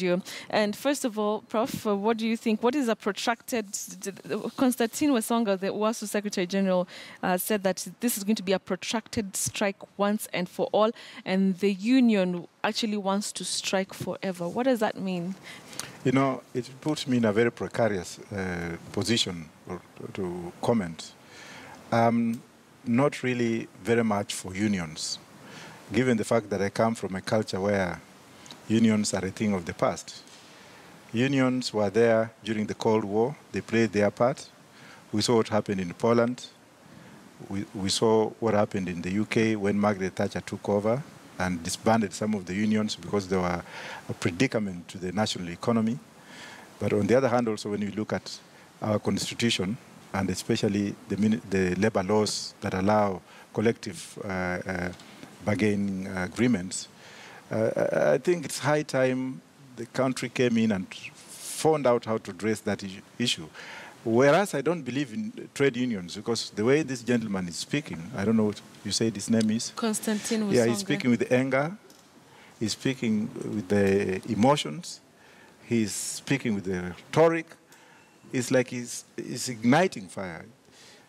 studio. And first of all, Prof, what do you think? What is a protracted... Constantine Wasonga, the UASU Secretary General, said that this is going to be a protracted strike once and for all, and the union actually wants to strike forever. What does that mean? You know, it puts me in a very precarious position to comment. Not really very much for unions, given the fact that I come from a culture where unions are a thing of the past. Unions were there during the Cold War. They played their part. We saw what happened in Poland. We saw what happened in the UK when Margaret Thatcher took over and disbanded some of the unions because they were a predicament to the national economy. But on the other hand, also, when you look at our constitution, and especially the labor laws that allow collective bargaining agreements, I think it's high time the country came in and found out how to address that issue. Whereas I don't believe in trade unions, because the way this gentleman is speaking, I don't know what you said his name is. Constantine Wasonga. Yeah, he's speaking with anger. He's speaking with the emotions. He's speaking with the rhetoric. It's like he's igniting fire.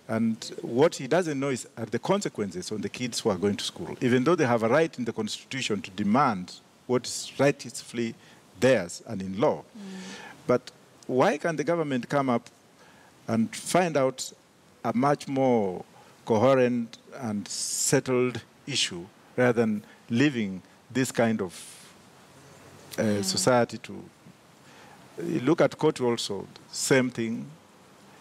And what he doesn't know are the consequences on the kids who are going to school, even though they have a right in the Constitution to demand what is rightfully theirs and in law. But why can't the government come up and find out a much more coherent and settled issue rather than leaving this kind of society to... You look at court also, same thing,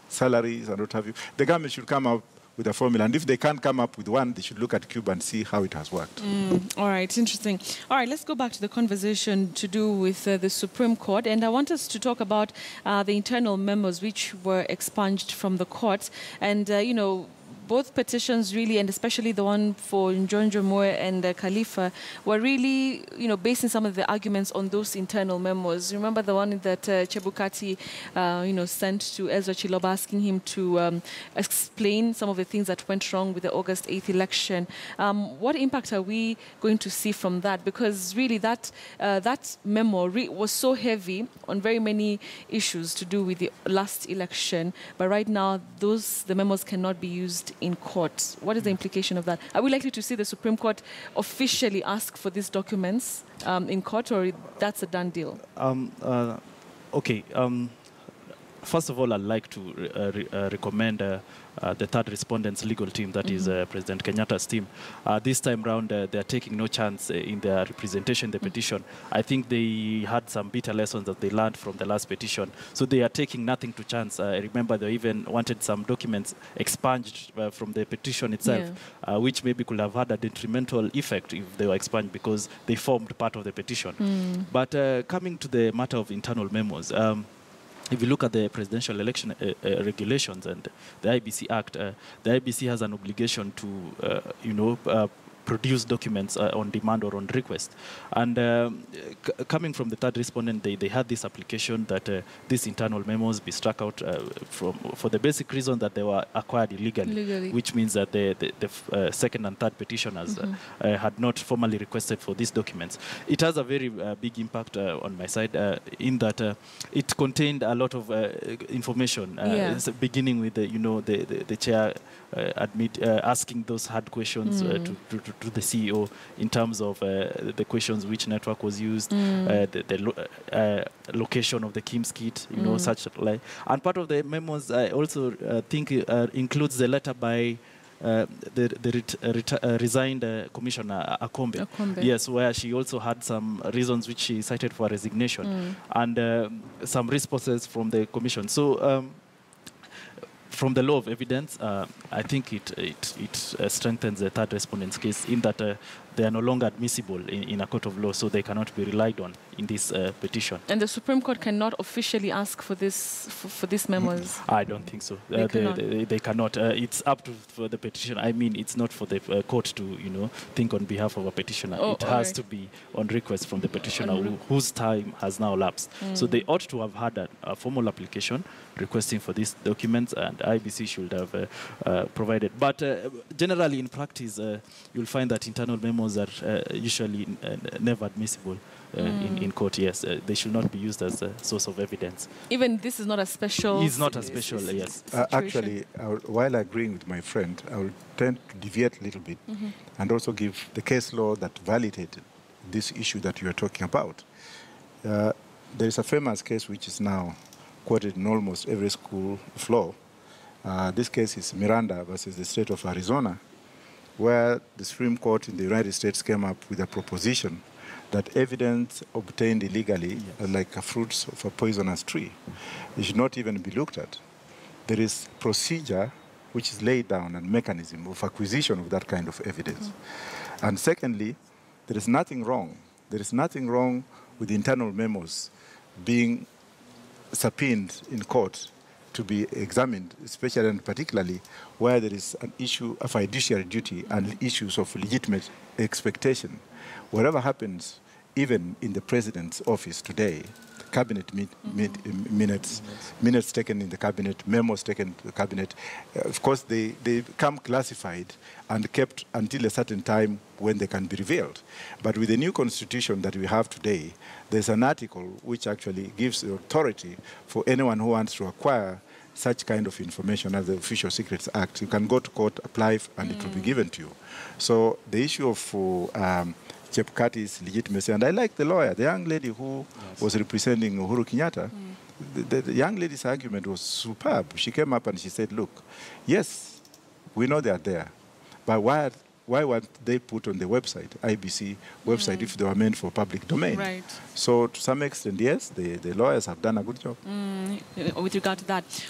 salaries and what have you. The government should come up with a formula, and if they can't come up with one, they should look at Cuba and see how it has worked. All right, interesting. All right, let's go back to the conversation to do with the Supreme Court, and I want us to talk about the internal memos which were expunged from the court, and you know, both petitions really, and especially the one for Njonjo Moe and Khalifa, were really, you know, basing some of the arguments on those internal memos. Remember the one that Chebukati, you know, sent to Ezra Chiloba asking him to explain some of the things that went wrong with the August 8th election. What impact are we going to see from that? Because really that memo was so heavy on very many issues to do with the last election, but right now the memos cannot be used in court. What is the implication of that? Are we likely to see the Supreme Court officially ask for these documents in court, or that's a done deal? Okay. First of all, I'd like to recommend the third respondent's legal team, that is President Kenyatta's team. This time round, they're taking no chance in their representation in the petition. I think they had some bitter lessons that they learned from the last petition. So they are taking nothing to chance. I remember they even wanted some documents expunged from the petition itself, which maybe could have had a detrimental effect if they were expunged because they formed part of the petition. But coming to the matter of internal memos, if you look at the presidential election regulations and the IBC Act, the IBC has an obligation to, produce documents on demand or on request. And coming from the third respondent, they had this application that these internal memos be struck out for the basic reason that they were acquired illegally. Which means that the second and third petitioners had not formally requested for these documents. It has a very big impact on my side in that it contained a lot of information, beginning with the chair asking those hard questions to the CEO in terms of the questions: which network was used, the location of the Kim's kit, such like. And part of the memos, I also think includes the letter by the resigned Commissioner Akombe. Yes, where she also had some reasons which she cited for resignation, and some responses from the Commission. So. From the law of evidence, I think it strengthens the third respondent's case in that they are no longer admissible in a court of law, so they cannot be relied on in this petition. And the Supreme Court cannot officially ask for this for these memos? I don't think so. They cannot. It's up for the petition. I mean, it's not for the court to think on behalf of a petitioner. It has to be on request from the petitioner whose time has now lapsed. So they ought to have had a formal application requesting for these documents, and IBC should have provided. But generally, in practice, you'll find that internal memos are usually never admissible in court. Yes, they should not be used as a source of evidence. Even this is not a special... It's not a special, yes. Actually, while agreeing with my friend, I will tend to deviate a little bit and also give the case law that validated this issue that you are talking about. There is a famous case which is now quoted in almost every school of law. This case is Miranda versus the state of Arizona, where the Supreme Court in the United States came up with a proposition that evidence obtained illegally, like fruits of a poisonous tree, it should not even be looked at. There is procedure which is laid down and mechanism of acquisition of that kind of evidence. And secondly, there is nothing wrong. There is nothing wrong with internal memos being subpoenaed in court to be examined, especially and particularly where there is an issue of fiduciary duty and issues of legitimate expectation. Whatever happens, even in the president's office today, cabinet minutes taken in the cabinet, memos taken in the cabinet, of course they come classified and kept until a certain time when they can be revealed. But with the new constitution that we have today, there's an article which actually gives the authority for anyone who wants to acquire such kind of information as the Official Secrets Act. You can go to court, apply, and it will be given to you. So the issue of Chepkati's legitimacy, and I like the lawyer, the young lady who was representing Uhuru Kenyatta, the young lady's argument was superb. She came up and she said, look, yes, we know they are there, but why weren't they put on the website, IBC website, if they were meant for public domain? Right. So to some extent, yes, the lawyers have done a good job. With regard to that.